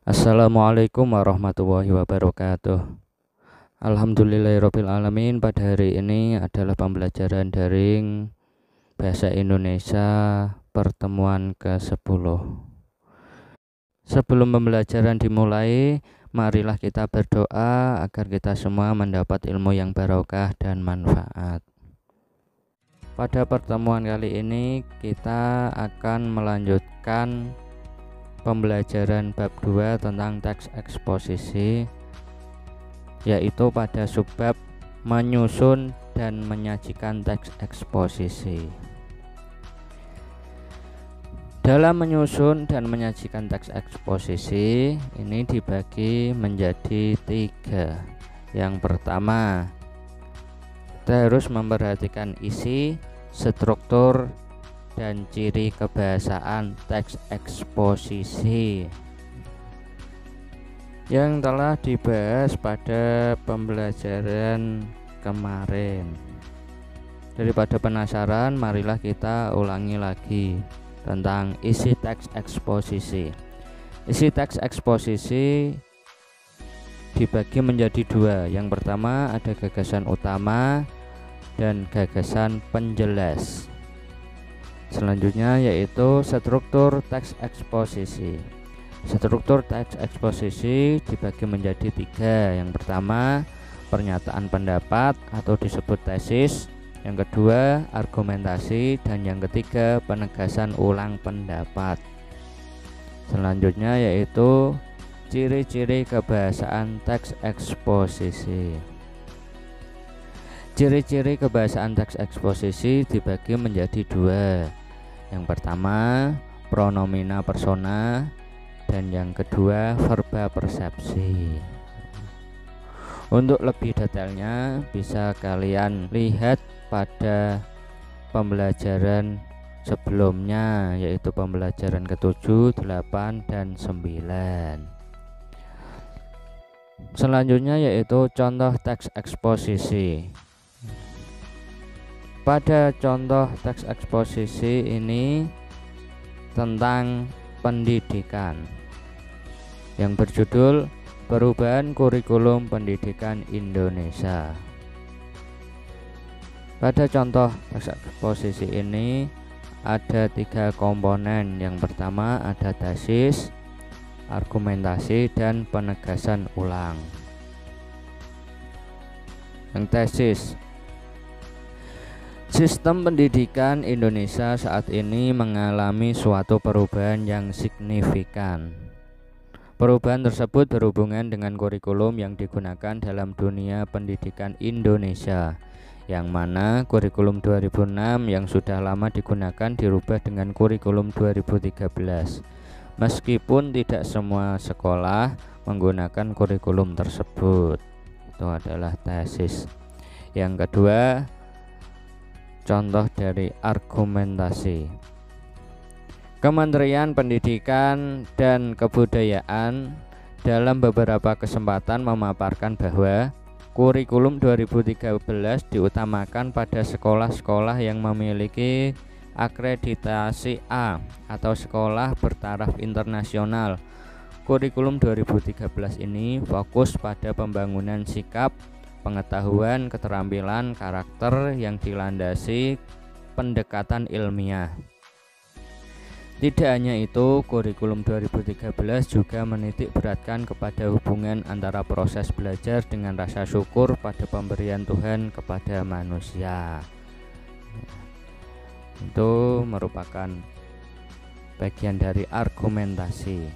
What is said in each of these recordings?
Assalamualaikum warahmatullahi wabarakatuh. Alhamdulillahirabbil alamin. Pada hari ini adalah pembelajaran daring Bahasa Indonesia pertemuan ke-10. Sebelum pembelajaran dimulai, marilah kita berdoa agar kita semua mendapat ilmu yang barokah dan manfaat. Pada pertemuan kali ini kita akan melanjutkan pembelajaran bab 2 tentang teks eksposisi, yaitu pada subbab menyusun dan menyajikan teks eksposisi. Dalam menyusun dan menyajikan teks eksposisi ini dibagi menjadi 3. Yang pertama, kita harus memperhatikan isi, struktur, dan ciri kebahasaan teks eksposisi yang telah dibahas pada pembelajaran kemarin. Daripada penasaran, marilah kita ulangi lagi tentang isi teks eksposisi. Isi teks eksposisi dibagi menjadi 2. Yang pertama ada gagasan utama dan gagasan penjelas. Selanjutnya yaitu struktur teks eksposisi. Struktur teks eksposisi dibagi menjadi 3. Yang pertama pernyataan pendapat atau disebut tesis, yang kedua argumentasi, dan yang ketiga penegasan ulang pendapat. Selanjutnya yaitu ciri-ciri kebahasaan teks eksposisi. Ciri-ciri kebahasaan teks eksposisi dibagi menjadi 2. Yang pertama pronomina persona dan yang kedua verba persepsi. Untuk lebih detailnya bisa kalian lihat pada pembelajaran sebelumnya, yaitu pembelajaran ke-7, 8, dan 9. Selanjutnya yaitu contoh teks eksposisi. Pada contoh teks eksposisi ini tentang pendidikan yang berjudul Perubahan Kurikulum Pendidikan Indonesia. Pada contoh teks eksposisi ini ada 3 komponen. Yang pertama ada tesis, argumentasi, dan penegasan ulang. Yang tesis, sistem pendidikan Indonesia saat ini mengalami suatu perubahan yang signifikan. Perubahan tersebut berhubungan dengan kurikulum yang digunakan dalam dunia pendidikan Indonesia, yang mana kurikulum 2006 yang sudah lama digunakan dirubah dengan kurikulum 2013. Meskipun tidak semua sekolah menggunakan kurikulum tersebut. Itu adalah tesis. Yang kedua, contoh dari argumentasi. Kementerian Pendidikan dan Kebudayaan dalam beberapa kesempatan memaparkan bahwa kurikulum 2013 diutamakan pada sekolah-sekolah yang memiliki akreditasi A atau sekolah bertaraf internasional. Kurikulum 2013 ini fokus pada pembangunan sikap, pengetahuan, keterampilan, karakter yang dilandasi pendekatan ilmiah. Tidak hanya itu, kurikulum 2013 juga menitik beratkan kepada hubungan antara proses belajar dengan rasa syukur pada pemberian Tuhan kepada manusia. Itu merupakan bagian dari argumentasi.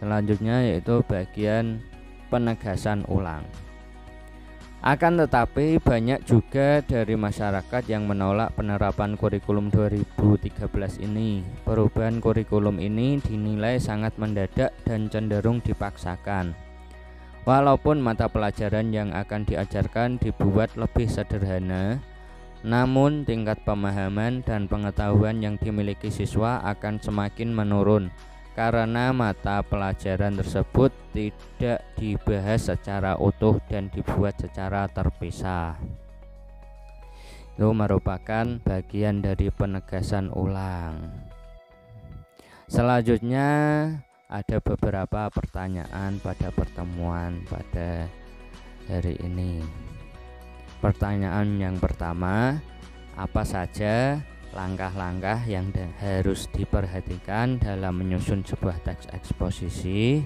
Selanjutnya yaitu bagian penegasan ulang. Akan tetapi banyak juga dari masyarakat yang menolak penerapan kurikulum 2013 ini. Perubahan kurikulum ini dinilai sangat mendadak dan cenderung dipaksakan. Walaupun mata pelajaran yang akan diajarkan dibuat lebih sederhana, namun tingkat pemahaman dan pengetahuan yang dimiliki siswa akan semakin menurun karena mata pelajaran tersebut tidak dibahas secara utuh dan dibuat secara terpisah. Itu merupakan bagian dari penegasan ulang. Selanjutnya ada beberapa pertanyaan pada pertemuan pada hari ini. Pertanyaan yang pertama, apa saja langkah-langkah yang harus diperhatikan dalam menyusun sebuah teks eksposisi?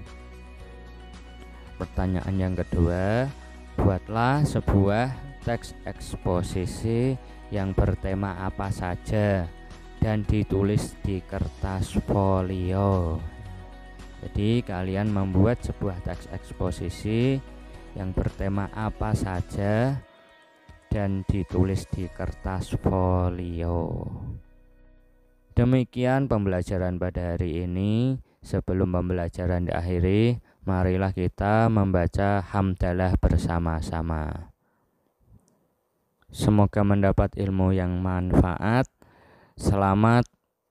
Pertanyaan yang kedua, buatlah sebuah teks eksposisi yang bertema apa saja dan ditulis di kertas folio. Jadi kalian membuat sebuah teks eksposisi yang bertema apa saja dan ditulis di kertas folio. Demikian pembelajaran pada hari ini. Sebelum pembelajaran diakhiri, marilah kita membaca hamdalah bersama-sama. Semoga mendapat ilmu yang manfaat. Selamat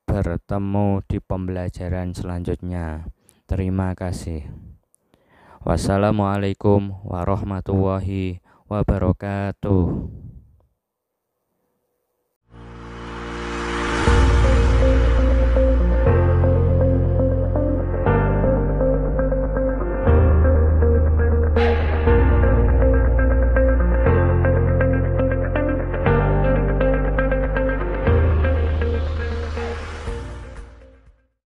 bertemu di pembelajaran selanjutnya. Terima kasih. Wassalamualaikum warahmatullahi wabarakatuh.